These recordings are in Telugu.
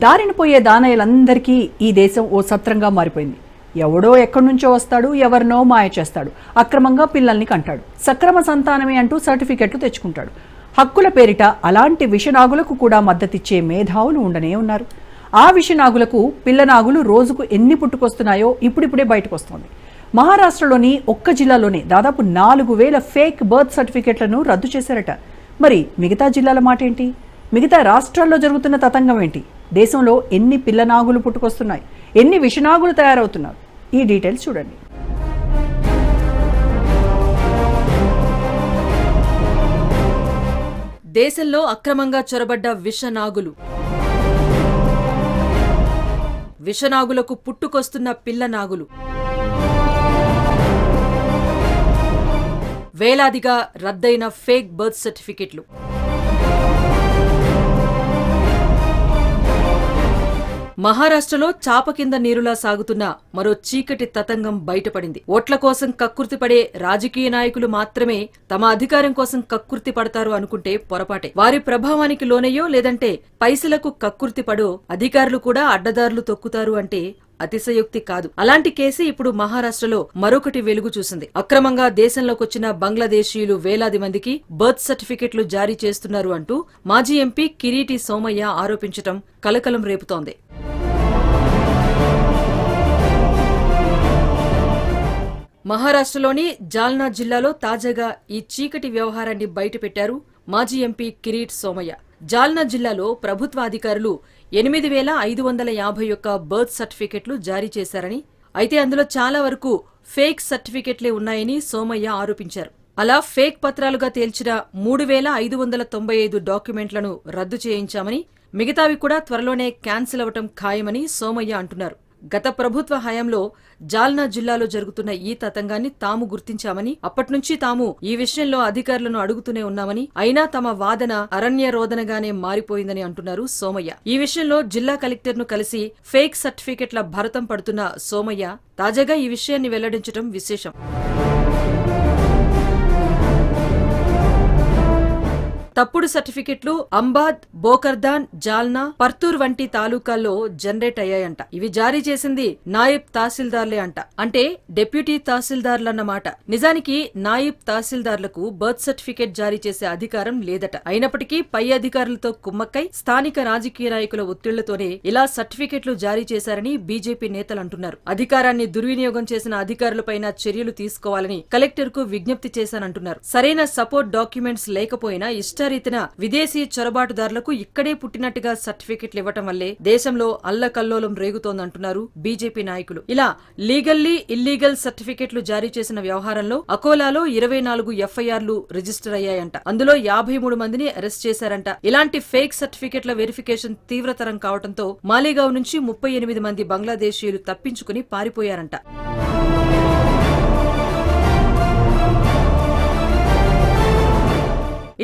దారిన పోయే దానయ్యలందరికీ ఈ దేశం ఓ సత్రంగా మారిపోయింది. ఎవడో ఎక్కడి నుంచో వస్తాడు, ఎవరినో మాయ చేస్తాడు, అక్రమంగా పిల్లల్ని కంటాడు, సక్రమ సంతానమే అంటూ సర్టిఫికెట్లు తెచ్చుకుంటాడు. హక్కుల పేరిట అలాంటి విషనాగులకు కూడా మద్దతిచ్చే మేధావులు ఉండనే ఉన్నారు. ఆ విషనాగులకు పిల్లనాగులు రోజుకు ఎన్ని పుట్టుకొస్తున్నాయో ఇప్పుడిప్పుడే బయటకు వస్తోంది. మహారాష్ట్రలోని ఒక్క జిల్లాలోనే దాదాపు 4,000 ఫేక్ బర్త్ సర్టిఫికెట్లను రద్దు చేశారట. మరి మిగతా జిల్లాల మాట ఏంటి? మిగతా రాష్ట్రాల్లో జరుగుతున్న తతంగం ఏంటి? దేశంలో ఎన్ని పిల్లనాగులు పుట్టుకొస్తున్నాయి, ఎన్ని విషనాగులు తయారవుతున్నారు? ఈ డీటెయిల్స్ చూడండి. దేశంలో అక్రమంగా చొరబడ్డ విషనాగులు, విషనాగులకు పుట్టుకొస్తున్న పిల్లనాగులు, వేలాదిగా రద్దయిన ఫేక్ బర్త్ సర్టిఫికెట్లు. మహారాష్ట్రలో చాప కింద నీరులా సాగుతున్న మరో చీకటి తతంగం బయటపడింది. ఓట్ల కోసం కక్కుర్తిపడే రాజకీయ నాయకులు మాత్రమే తమ అధికారం కోసం కక్కుర్తి పడతారు అనుకుంటే పొరపాటే. వారి ప్రభావానికి లోనయ్యో లేదంటే పైసలకు కక్కుర్తి పడో అధికారులు కూడా అడ్డదారులు తొక్కుతారు అంటే అతిశయోక్తి కాదు. అలాంటి కేసు ఇప్పుడు మహారాష్ట్రలో మరొకటి వెలుగు చూసింది. అక్రమంగా దేశంలోకొచ్చిన బంగ్లాదేశీయులు వేలాది మందికి బర్త్ సర్టిఫికెట్లు జారీ చేస్తున్నారు అంటూ మాజీ ఎంపీ కిరీటి సోమయ్య ఆరోపించటం కలకలం రేపుతోంది. మహారాష్ట్రలోని జాల్నా జిల్లాలో తాజాగా ఈ చీకటి వ్యవహారాన్ని బయటపెట్టారు మాజీ ఎంపీ కిరీట్ సోమయ్య. జాల్నా జిల్లాలో ప్రభుత్వ అధికారులు 8,551 బర్త్ సర్టిఫికెట్లు జారీ చేశారని, అయితే అందులో చాలా వరకు ఫేక్ సర్టిఫికెట్లే ఉన్నాయని సోమయ్య ఆరోపించారు. అలా ఫేక్ పత్రాలుగా తేల్చిన 3,595 డాక్యుమెంట్లను రద్దు చేయించామని, మిగతావి కూడా త్వరలోనే క్యాన్సిల్ అవటం ఖాయమని సోమయ్య అంటున్నారు. గత ప్రభుత్వ హయాంలో జాల్నా జిల్లాలో జరుగుతున్న ఈ తతంగాన్ని తాము గుర్తించామని, అప్పట్నుంచి తాము ఈ విషయంలో అధికారులను అడుగుతూనే ఉన్నామని, అయినా తమ వాదన అరణ్య రోదనగానే మారిపోయిందని అంటున్నారు సోమయ్య. ఈ విషయంలో జిల్లా కలెక్టర్ను కలిసి ఫేక్ సర్టిఫికెట్ల భరతం పడుతున్న సోమయ్య తాజాగా ఈ విషయాన్ని వెల్లడించడం విశేషం. తప్పుడు సర్టిఫికెట్లు అంబాద్, బోకర్దాన్, జాల్నా, పర్తూర్ వంటి తాలూకాల్లో జనరేట్ అయ్యాయంట. ఇవి జారీ చేసింది నాయిబ్ తహసీల్దార్లే అంట. అంటే డెప్యూటీ తహసీల్దార్లన్నమాట. నిజానికి నాయిబ్ తహసీల్దార్లకు బర్త్ సర్టిఫికెట్ జారీ చేసే అధికారం లేదట. అయినప్పటికీ పై అధికారులతో కుమ్మక్కై స్థానిక రాజకీయ నాయకుల ఒత్తిళ్లతోనే ఇలా సర్టిఫికెట్లు జారీ చేశారని బీజేపీ నేతలు అంటున్నారు. అధికారాన్ని దుర్వినియోగం చేసిన అధికారులపైన చర్యలు తీసుకోవాలని కలెక్టర్ కు విజ్ఞప్తి చేశానంటున్నారు. సరైన సపోర్ట్ డాక్యుమెంట్స్ లేకపోయినా ఇష్టారీతిన విదేశీ చొరబాటుదారులకు ఇక్కడే పుట్టినట్టుగా సర్టిఫికెట్లు ఇవ్వటం వల్లే దేశంలో అల్లకల్లోలం రేగుతోందంటున్నారు బీజేపీ నాయకులు. ఇలా లీగల్లీ ఇల్లీగల్ సర్టిఫికెట్లు జారీ చేసిన వ్యవహారంలో అకోలాలో 24 ఎఫ్ఐఆర్లు రిజిస్టర్ అయ్యాయంట. అందులో 53 మందిని అరెస్ట్ చేశారంట. ఇలాంటి ఫేక్ సర్టిఫికెట్ల వెరిఫికేషన్ తీవ్రతరం కావడంతో మాలేగావ్ నుంచి 38 మంది బంగ్లాదేశీయులు తప్పించుకుని పారిపోయారంట.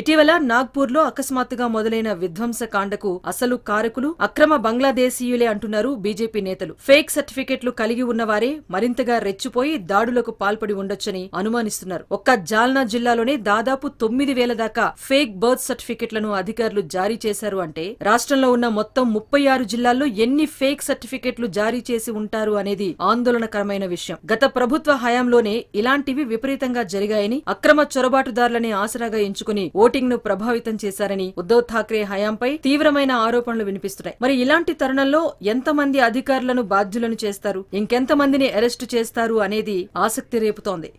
ఇటీవల నాగ్పూర్లో అకస్మాత్తుగా మొదలైన విధ్వంసకాండకు అసలు కారకులు అక్రమ బంగ్లాదేశీయులే అంటున్నారు బీజేపీ నేతలు. ఫేక్ సర్టిఫికెట్లు కలిగి ఉన్నవారే మరింతగా రెచ్చిపోయి దాడులకు పాల్పడి ఉండొచ్చని అనుమానిస్తున్నారు. ఒక్క జాల్నా జిల్లాలోనే దాదాపు 9,000 దాకా ఫేక్ బర్త్ సర్టిఫికెట్లను అధికారులు జారీ చేశారు. అంటే రాష్ట్రంలో ఉన్న మొత్తం 36 జిల్లాల్లో ఎన్ని ఫేక్ సర్టిఫికెట్లు జారీ చేసి ఉంటారు అనేది ఆందోళనకరమైన విషయం. గత ప్రభుత్వ హయాంలోనే ఇలాంటివి విపరీతంగా జరిగాయని, అక్రమ చొరబాటుదారులని ఆసరాగా ఎంచుకుని ఓటింగ్ ను ప్రభావితం చేశారని ఉద్దవ్ ఠాక్రే హయాంపై తీవ్రమైన ఆరోపణలు వినిపిస్తున్నాయి. మరి ఇలాంటి తరుణంలో ఎంతమంది అధికారులను బాధ్యులను చేస్తారు, ఇంకెంతమందిని అరెస్టు చేస్తారు అనేది ఆసక్తి రేపుతోంది.